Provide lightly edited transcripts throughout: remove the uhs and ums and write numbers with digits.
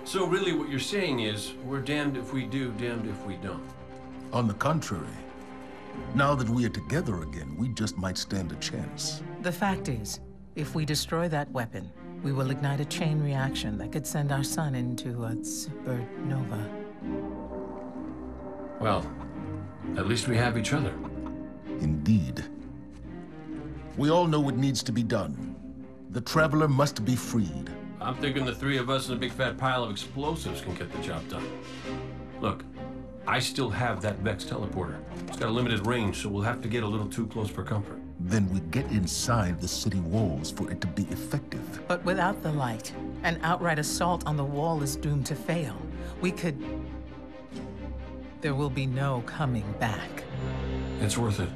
So really what you're saying is, we're damned if we do, damned if we don't. On the contrary, now that we are together again, we just might stand a chance. The fact is, if we destroy that weapon, we will ignite a chain reaction that could send our sun into a supernova. Well, at least we have each other. Indeed. We all know what needs to be done. The Traveler must be freed. I'm thinking the three of us and a big fat pile of explosives can get the job done. Look, I still have that Vex teleporter. It's got a limited range, so we'll have to get a little too close for comfort. Then we get inside the city walls for it to be effective. But without the light, an outright assault on the wall is doomed to fail. We could... There will be no coming back. It's worth it.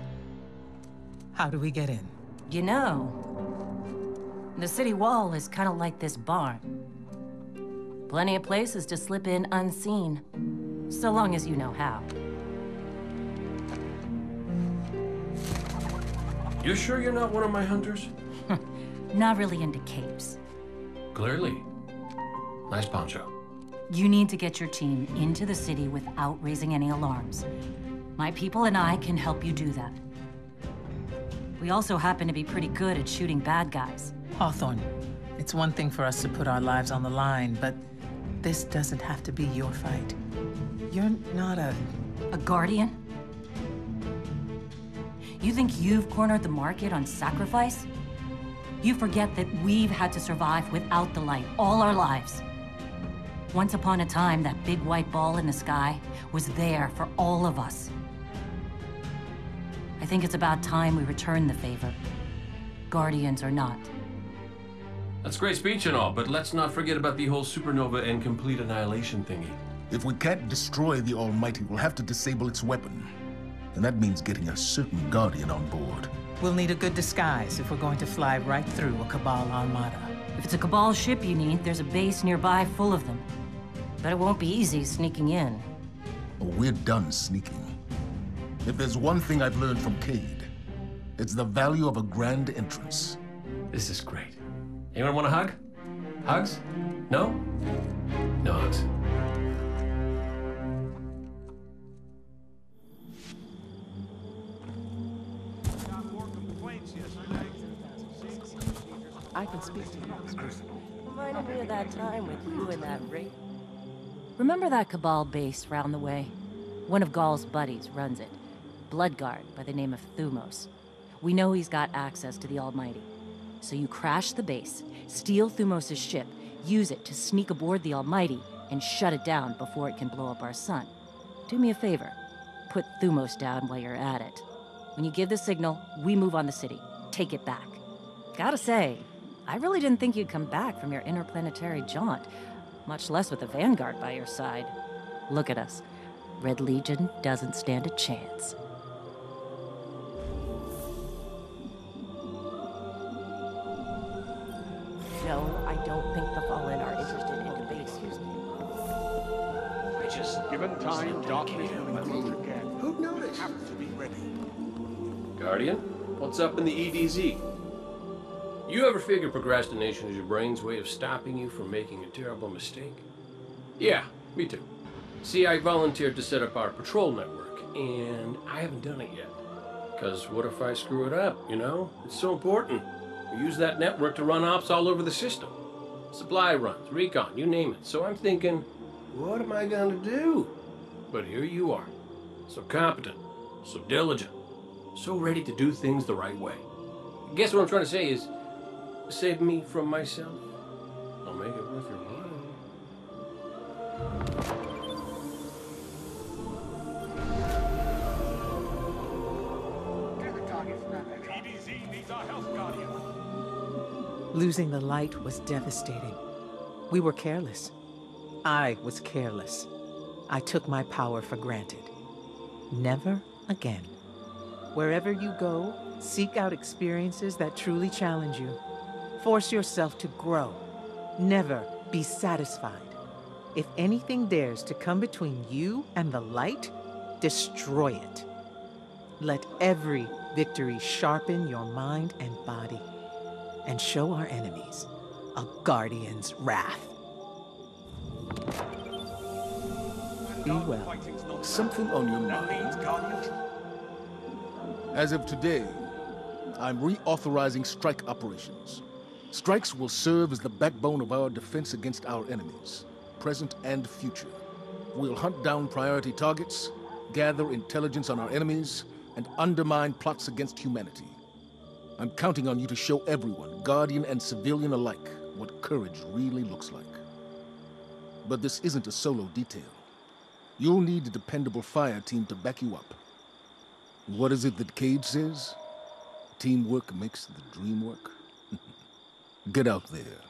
How do we get in? You know, the city wall is kind of like this barn. Plenty of places to slip in unseen, so long as you know how. You sure you're not one of my hunters? Not really into capes. Clearly. Nice poncho. You need to get your team into the city without raising any alarms. My people and I can help you do that. We also happen to be pretty good at shooting bad guys. Hawthorne, it's one thing for us to put our lives on the line, but this doesn't have to be your fight. You're not a guardian? You think you've cornered the market on sacrifice? You forget that we've had to survive without the light all our lives. Once upon a time, that big white ball in the sky was there for all of us. I think it's about time we return the favor, guardians or not. That's great speech and all, but let's not forget about the whole supernova and complete annihilation thingy. If we can't destroy the Almighty, we'll have to disable its weapon. And that means getting a certain Guardian on board. We'll need a good disguise if we're going to fly right through a Cabal armada. If it's a Cabal ship you need, there's a base nearby full of them. But it won't be easy sneaking in. Oh, we're done sneaking. If there's one thing I've learned from Cade, it's the value of a grand entrance. This is great. Anyone want a hug? Hugs? No? No hugs. I can speak to you. Reminded me of that time with you and that rape. Remember that Cabal base round the way? One of Gaul's buddies runs it. Bloodguard by the name of Thumos. We know he's got access to the Almighty. So you crash the base, steal Thumos' ship, use it to sneak aboard the Almighty, and shut it down before it can blow up our sun. Do me a favor. Put Thumos down while you're at it. When you give the signal, we move on the city. Take it back. Gotta say, I really didn't think you'd come back from your interplanetary jaunt, much less with the Vanguard by your side. Look at us. Red Legion doesn't stand a chance. No, I don't think the Fallen are interested in debate. Excuse me. Given time, darkness will grow again. Who'd notice? Have to be ready. Guardian, what's up in the EDZ? You ever figure procrastination is your brain's way of stopping you from making a terrible mistake? Yeah, me too. See, I volunteered to set up our patrol network, and I haven't done it yet. Because what if I screw it up, you know? It's so important. We use that network to run ops all over the system. Supply runs, recon, you name it. So I'm thinking, what am I gonna do? But here you are. So competent, so diligent, so ready to do things the right way. Guess what I'm trying to say is, save me from myself. I'll make it worth your while. EDZ needs our health guardian. Losing the light was devastating. We were careless. I was careless. I took my power for granted. Never again. Wherever you go, seek out experiences that truly challenge you. Force yourself to grow. Never be satisfied. If anything dares to come between you and the light, destroy it. Let every victory sharpen your mind and body, and show our enemies a Guardian's wrath. Be well. Fighting's not Something on your that means, mind? Guardian. As of today, I'm reauthorizing strike operations. Strikes will serve as the backbone of our defense against our enemies, present and future. We'll hunt down priority targets, gather intelligence on our enemies, and undermine plots against humanity. I'm counting on you to show everyone, Guardian and civilian alike, what courage really looks like. But this isn't a solo detail. You'll need a dependable fire team to back you up. What is it that Cage says? Teamwork makes the dream work. Get out there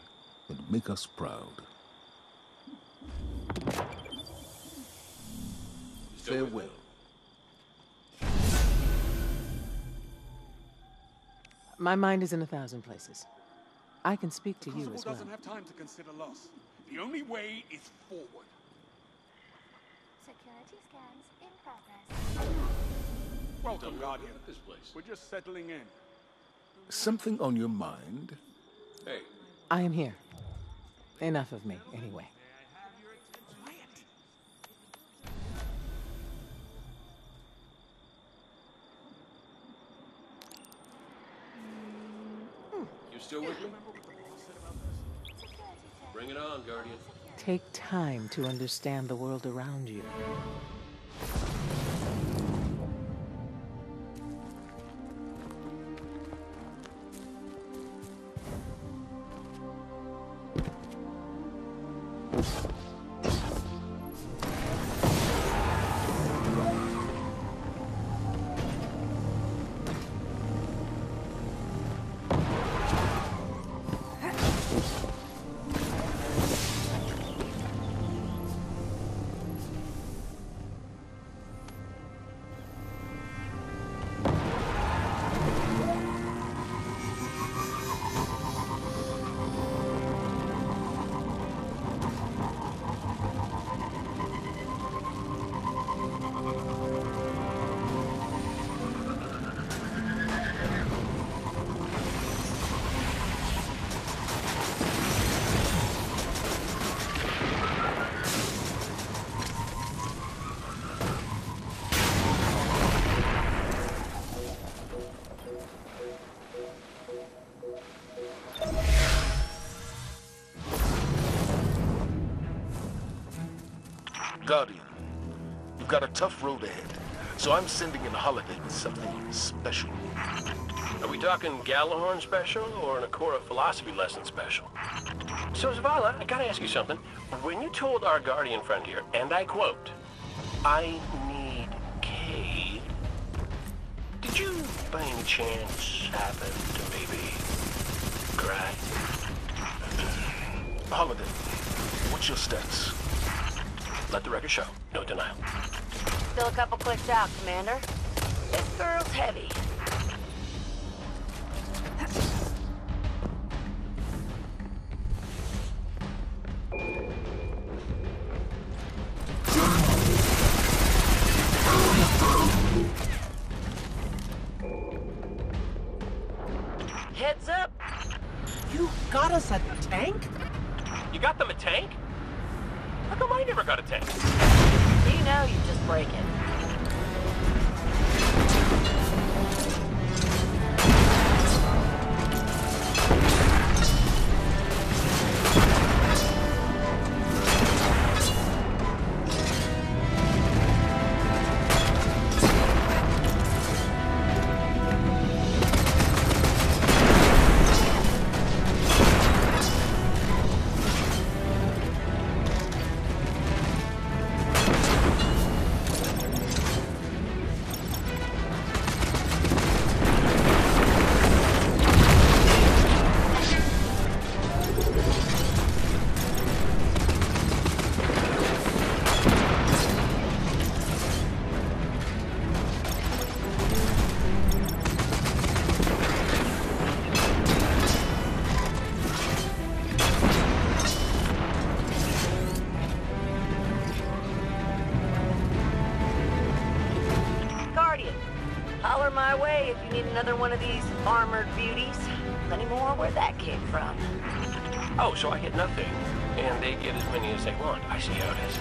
and make us proud. Farewell. My mind is in 1,000 places. I can speak to you Crucible as well. doesn't have time to consider loss. The only way is forward. Security scans in progress. Welcome, Guardian. This place. We're just settling in. Something on your mind? Hey, I am here. Enough of me, anyway. you still with me? Bring it on, Guardian. Take time to understand the world around you. Guardian, you've got a tough road ahead, so I'm sending in Holiday with something special. Are we talking Gallahorn special or an Ikora philosophy lesson special? So, Zavala, I gotta ask you something. When you told our Guardian friend here, and I quote, "I need Cade," did you, by any chance, happen to maybe cry? Holiday, what's your status? Let the record show. No denial. Still a couple clicks out, Commander. This girl's heavy. Heads up. You got us a tank? You got them a tank? How come I never got a tank? You know you just break it. Holler my way if you need another one of these armored beauties. Plenty more where that came from. Oh, so I get nothing, and they get as many as they want. I see how it is.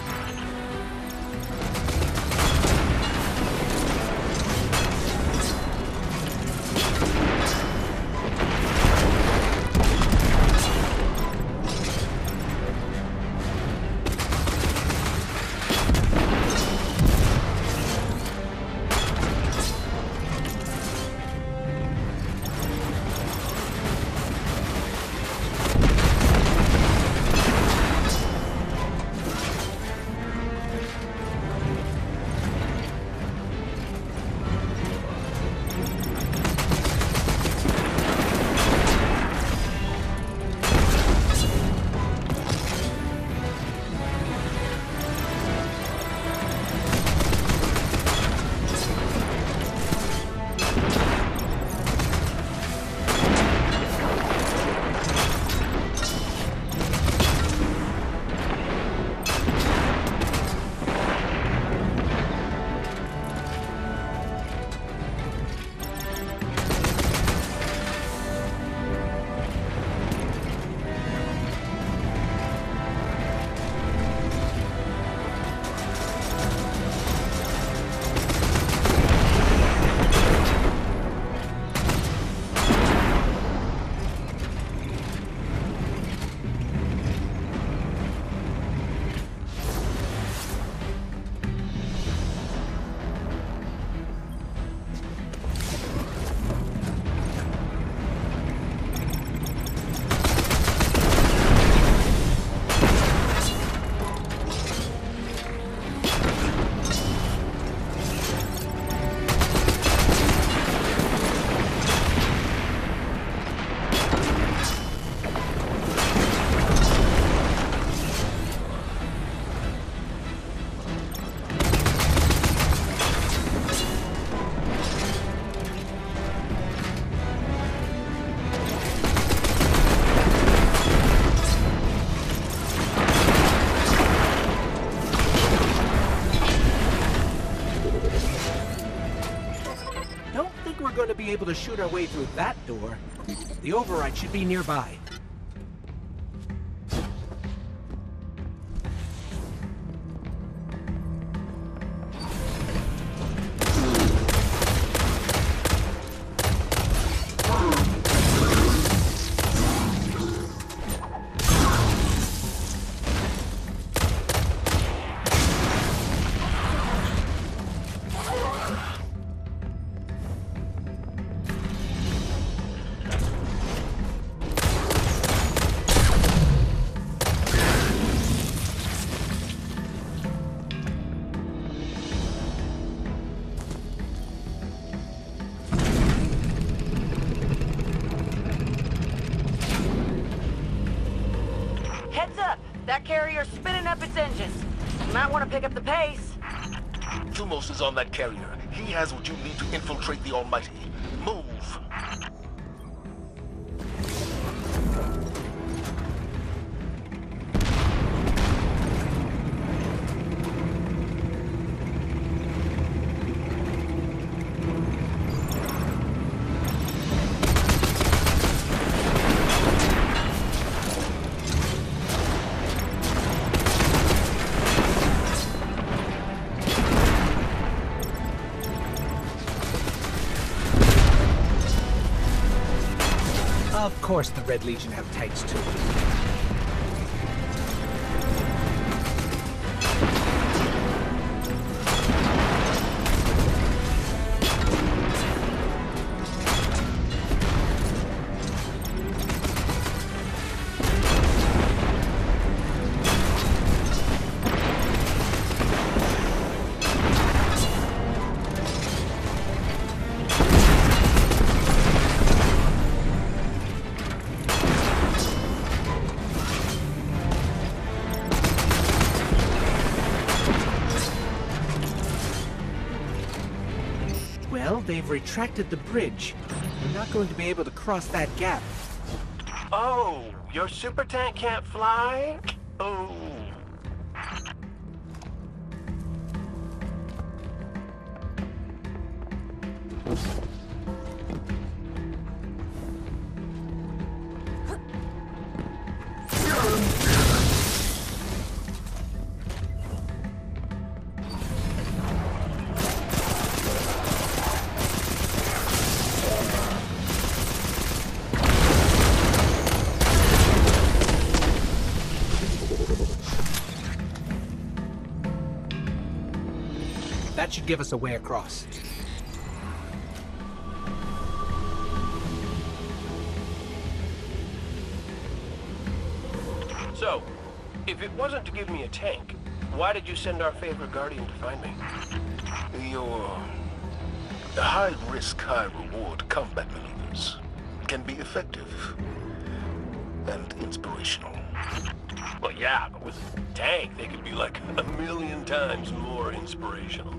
able to shoot our way through that door, the override should be nearby. Heads up! That carrier's spinning up its engines. You might want to pick up the pace. Thumos is on that carrier. He has what you need to infiltrate the Almighty. Move! Of course the Red Legion have tanks too. Well, they've retracted the bridge. We're not going to be able to cross that gap. Oh, your super tank can't fly? Oh. That should give us a way across. So, if it wasn't to give me a tank, why did you send our favorite Guardian to find me? Your high-risk, high-reward combat maneuvers can be effective and inspirational. Well, yeah, but with a tank, they could be like 1,000,000 times more inspirational.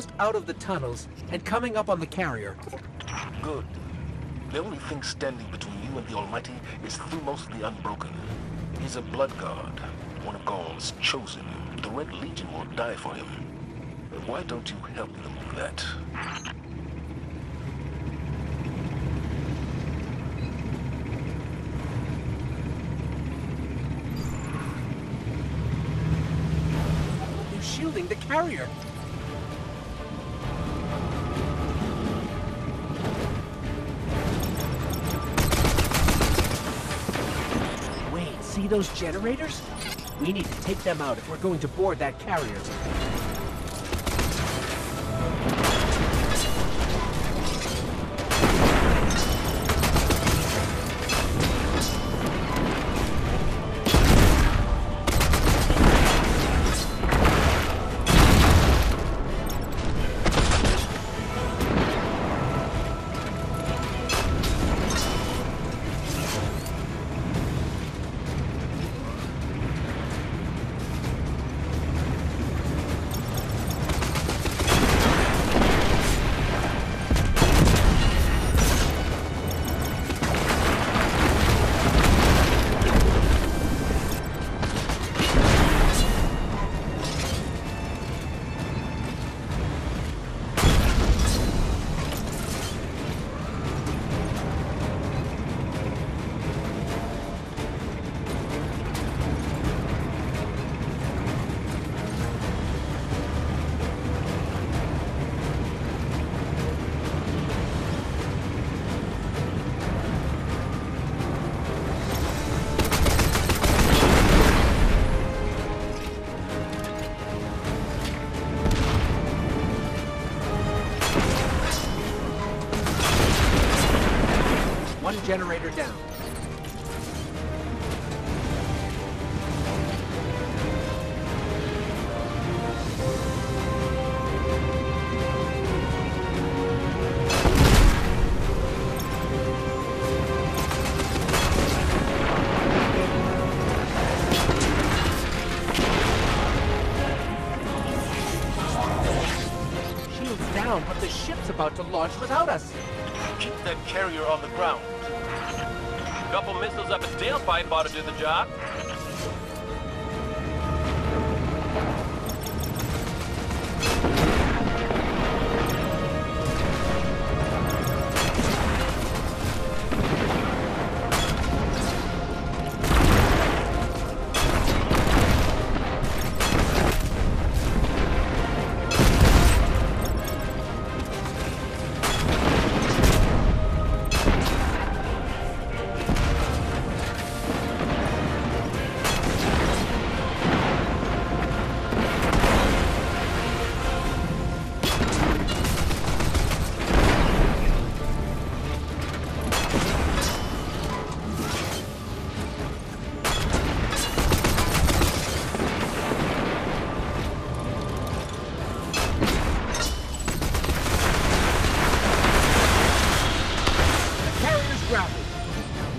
almost out of the tunnels and coming up on the carrier. Good. The only thing standing between you and the Almighty is Thumos the Unbroken. He's a blood god, one of Gaul's chosen. The Red Legion will die for him. Why don't you help them with that? They're shielding the carrier. Wait, see those generators? We need to take them out if we're going to board that carrier. One generator down. Shields down, but the ship's about to launch without us. Keep that carrier on the ground. Couple missiles up its tailpipe ought to do the job.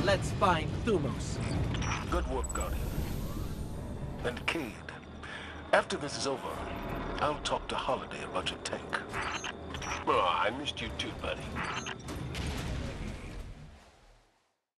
Let's find Thumos. Good work, Guardian. And Cade, after this is over, I'll talk to Holiday about your tank. Oh, I missed you too, buddy.